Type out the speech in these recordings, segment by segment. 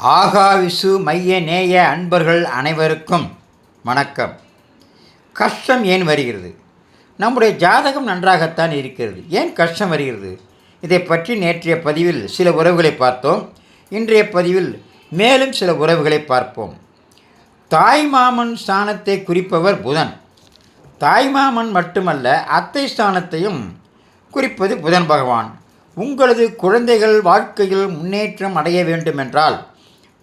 ஆகாவிசு மைய நேய அன்பர்கள் அனைவருக்கும் வணக்கம். கஷ்டம் ஏன் வருகிறது? நம்முடைய ஜாதகம் நன்றாகத்தான் இருக்கிறது, ஏன் கஷ்டம் வருகிறது? இதை பற்றி நேற்றைய பதிவில் சில உறவுகளை பார்த்தோம். இன்றைய பதிவில் மேலும் சில உறவுகளை பார்ப்போம். தாய்மாமன் ஸ்தானத்தை குறிப்பவர் புதன். தாய்மாமன் மட்டுமல்ல, அத்தை ஸ்தானத்தையும் குறிப்பது புதன் பகவான். உங்களது குழந்தைகள் வாழ்க்கையில் முன்னேற்றம் அடைய வேண்டுமென்றால்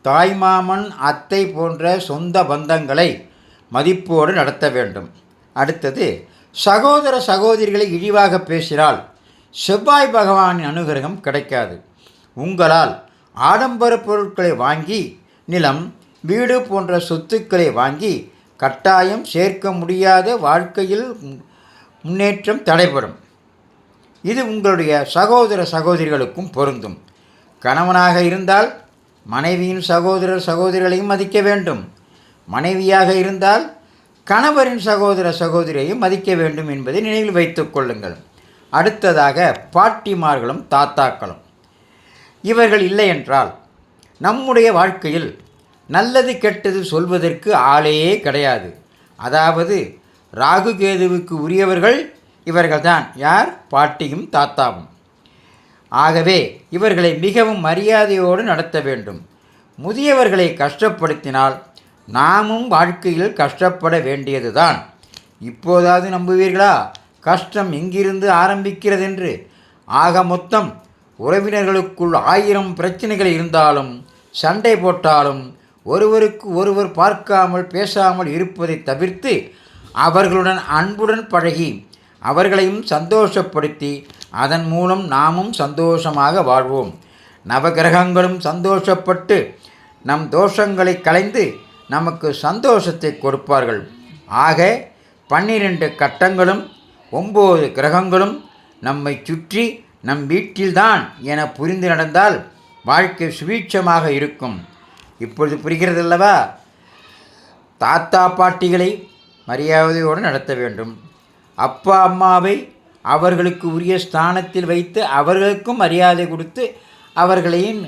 தாய்மாமன், அத்தை போன்ற சொந்த பந்தங்களை மதிப்போடு நடத்த வேண்டும். அடுத்தது, சகோதர சகோதரிகளை இழிவாக பேசினால் செவ்வாய் பகவானின் அனுகிரகம் கிடைக்காது. உங்களால் ஆடம்பர பொருட்களை வாங்கி நிலம், வீடு போன்ற சொத்துக்களை வாங்கி கட்டாயம் சேர்க்க முடியாத வாழ்க்கையில் முன்னேற்றம் தடைபடும். இது உங்களுடைய சகோதர சகோதரிகளுக்கும் பொருந்தும். கணவனாக இருந்தால் மனைவியின் சகோதரர் சகோதரிகளையும் மதிக்க வேண்டும். மனைவியாக இருந்தால் கணவரின் சகோதர சகோதரியையும் மதிக்க வேண்டும் என்பதை நினைவில் வைத்துக் கொள்ளுங்கள். அடுத்ததாக, பாட்டிமார்களும் தாத்தாக்களும். இவர்கள் இல்லை என்றால் நம்முடைய வாழ்க்கையில் நல்லது கெட்டது சொல்வதற்கு ஆளே கிடையாது. அதாவது ராகு கேதுவுக்கு உரியவர்கள் இவர்கள்தான். யார்? பாட்டியும் தாத்தாவும். ஆகவே இவர்களை மிகவும் மரியாதையோடு நடத்த வேண்டும். முதியவர்களை கஷ்டப்படுத்தினால் நாமும் வாழ்க்கையில் கஷ்டப்பட வேண்டியதுதான். இப்போதாவது நம்புவீர்களா கஷ்டம் எங்கிருந்து ஆரம்பிக்கிறது என்று? ஆக மொத்தம் உறவினர்களுக்குள் 1000 பிரச்சனைகள் இருந்தாலும், சண்டை போட்டாலும், ஒருவருக்கு ஒருவர் பார்க்காமல் பேசாமல் இருப்பதை தவிர்த்து அவர்களுடன் அன்புடன் பழகி அவர்களையும் சந்தோஷப்படுத்தி அதன் மூலம் நாமும் சந்தோஷமாக வாழ்வோம். நவகிரகங்களும் சந்தோஷப்பட்டு நம் தோஷங்களை களைந்து நமக்கு சந்தோஷத்தை கொடுப்பார்கள். ஆக 12 கட்டங்களும் 9 கிரகங்களும் நம்மை சுற்றி நம் வீட்டில்தான் என புரிந்து நடந்தால் வாழ்க்கை சுபீட்சமாக இருக்கும். இப்பொழுது புரிகிறதல்லவா? தாத்தா பாட்டிகளை மரியாதையோடு நடத்த வேண்டும். அப்பா அம்மாவை அவர்களுக்கு உரிய ஸ்தானத்தில் வைத்து அவர்களுக்கும் மரியாதை கொடுத்து அவர்களையும்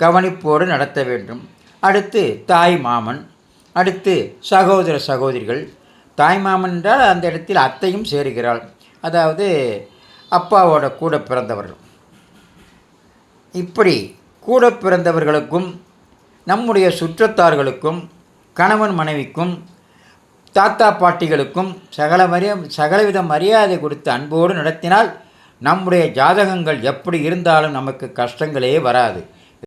கவனிப்போடு நடத்த வேண்டும். அடுத்து தாய் மாமன், அடுத்து சகோதர சகோதரிகள். தாய் மாமன் என்றால் அந்த இடத்தில் அத்தையும் சேருகிறாள், அதாவது அப்பாவோட கூட பிறந்தவர்கள். இப்படி கூட பிறந்தவர்களுக்கும் நம்முடைய சுற்றத்தார்களுக்கும் கணவன் மனைவிக்கும் தாத்தா பாட்டிகளுக்கும் சகலவித மரியாதை கொடுத்து அன்போடு நடத்தினால் நம்முடைய ஜாதகங்கள் எப்படி இருந்தாலும் நமக்கு கஷ்டங்களே வராது.